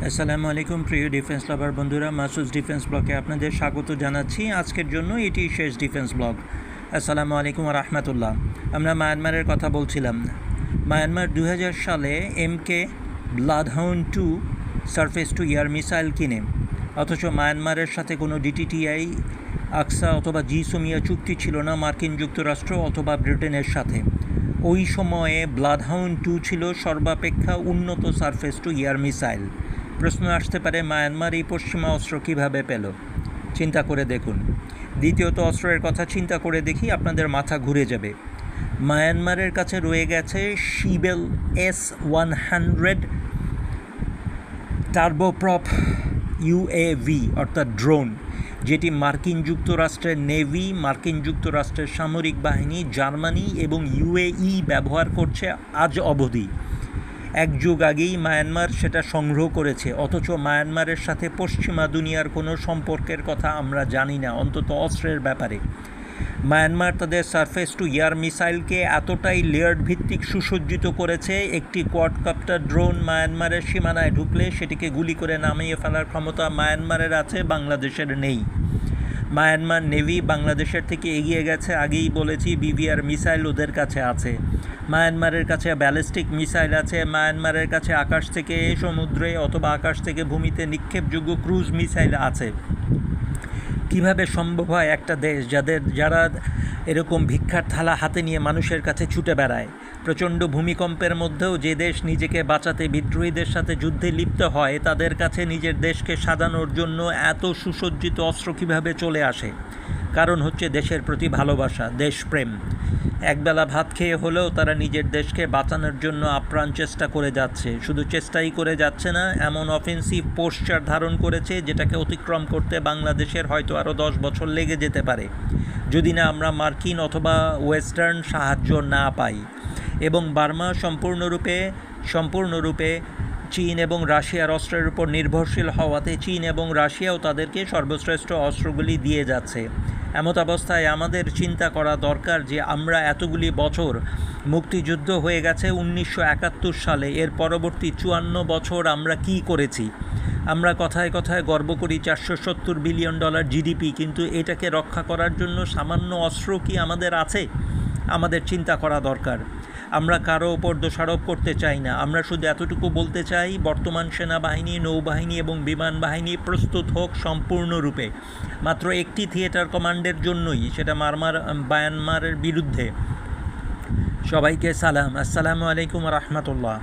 আসসালামু আলাইকুম প্রিয় ডিফেন্স লাভার বন্ধুরা, মাসুদ ডিফেন্স ব্লগে আপনাদের স্বাগত জানাচ্ছি। আজকের জন্য এটি শেষ ডিফেন্স ব্লগ। আসসালামু আলাইকুম রহমতুল্লাহ। আমরা মায়ানমারের কথা বলছিলাম। মায়ানমার 2000 সালে MK Bloodhound surface to air missile কিনে, অথচ মায়ানমারের সাথে কোনো DTTI, আকসা অথবা জিসোমিয়া চুক্তি ছিল না মার্কিন যুক্তরাষ্ট্র অথবা ব্রিটেনের সাথে। ওই সময়ে ব্লাডহাউন্ড-2 ছিল সর্বাপেক্ষা উন্নত সারফেস টু এয়ার মিসাইল। প্রশ্ন আসতে পারে, মায়ানমার এই পশ্চিমা অস্ত্র কীভাবে পেল? চিন্তা করে দেখুন। দ্বিতীয়ত, অস্ত্রের কথা চিন্তা করে দেখি, আপনাদের মাথা ঘুরে যাবে। মায়ানমারের কাছে রয়ে গেছে শিবেল S-100 টার্বোপ্রপ UAV অর্থাৎ ড্রোন, যেটি মার্কিন যুক্তরাষ্ট্রের নেভি, মার্কিন যুক্তরাষ্ট্রের সামরিক বাহিনী, জার্মানি এবং UAE ব্যবহার করছে আজ অবধি। এক যুগ আগেই মায়ানমার সেটা সংগ্রহ করেছে, অথচ মায়ানমারের সাথে পশ্চিমা দুনিয়ার কোনো সম্পর্কের কথা আমরা জানি না, অন্তত অস্ত্রের ব্যাপারে। মায়ানমার তাদের সারফেস টু এয়ার মিসাইলকে এতটাই লেয়ার্ড ভিত্তিক সুসজ্জিত করেছে, একটি কোয়াডকপ্টার ড্রোন মায়ানমারের সীমানায় ঢুকলে সেটিকে গুলি করে নামিয়ে ফেলার ক্ষমতা মায়ানমারের আছে, বাংলাদেশের নেই। মায়ানমার নেভি বাংলাদেশের থেকে এগিয়ে গেছে, আগেই বলেছি। BVR মিসাইল ওদের কাছে আছে। মায়ানমারের কাছে ব্যালিস্টিক মিসাইল আছে। মায়ানমারের কাছে আকাশ থেকে সমুদ্রে অথবা আকাশ থেকে ভূমিতে নিক্ষেপযোগ্য ক্রুজ মিসাইল আছে। কিভাবে সম্ভব হয় একটা দেশ যারা এরকম ভিক্ষার থালা হাতে নিয়ে মানুষের কাছে ছুটে বেড়ায়? প্রচণ্ড ভূমিকম্পের মধ্যেও যে দেশ নিজেকে বাঁচাতে বিদ্রোহীদের সাথে যুদ্ধে লিপ্ত হয়, তাদের কাছে নিজের দেশকে সাজানোর জন্য এত সুসজ্জিত অস্ত্র কীভাবে চলে আসে? কারণ হচ্ছে দেশের প্রতি ভালোবাসা, দেশপ্রেম। একবেলা ভাত খেয়ে হলেও তারা নিজের দেশকে বাঁচানোর জন্য আপ্রাণ চেষ্টা করে যাচ্ছে। শুধু চেষ্টাই করে যাচ্ছে না, এমন অফেন্সিভ পোস্টার ধারণ করেছে যেটাকে অতিক্রম করতে বাংলাদেশের হয়তো আরও 10 বছর লেগে যেতে পারে, যদি না আমরা মার্কিন অথবা ওয়েস্টার্ন সাহায্য না পাই। এবং বার্মা সম্পূর্ণরূপে চীন এবং রাশিয়ার অস্ত্রের উপর নির্ভরশীল হওয়াতে চীন এবং রাশিয়াও তাদেরকে সর্বশ্রেষ্ঠ অস্ত্রগুলি দিয়ে যাচ্ছে। এমত অবস্থায় আমাদের চিন্তা করা দরকার যে আমরা এতগুলি বছর, মুক্তিযুদ্ধ হয়ে গেছে 1971 সালে, এর পরবর্তী 54 বছর আমরা কি করেছি? আমরা কথায় কথায় গর্ব করি $470 বিলিয়ন GDP, কিন্তু এটাকে রক্ষা করার জন্য সামান্য অস্ত্র কি আমাদের আছে? আমাদের চিন্তা করা দরকার। আমরা কারো ওপর দোষারোপ করতে চাই না, আমরা শুধু এতটুকু বলতে চাই, বর্তমান সেনাবাহিনী, নৌবাহিনী এবং বিমান বাহিনী প্রস্তুত হোক সম্পূর্ণরূপে মাত্র একটি থিয়েটার কমান্ডের জন্যই, সেটা মায়ানমারের বিরুদ্ধে। সবাইকে সালাম। আসসালামু আলাইকুম রহমতুল্লাহ।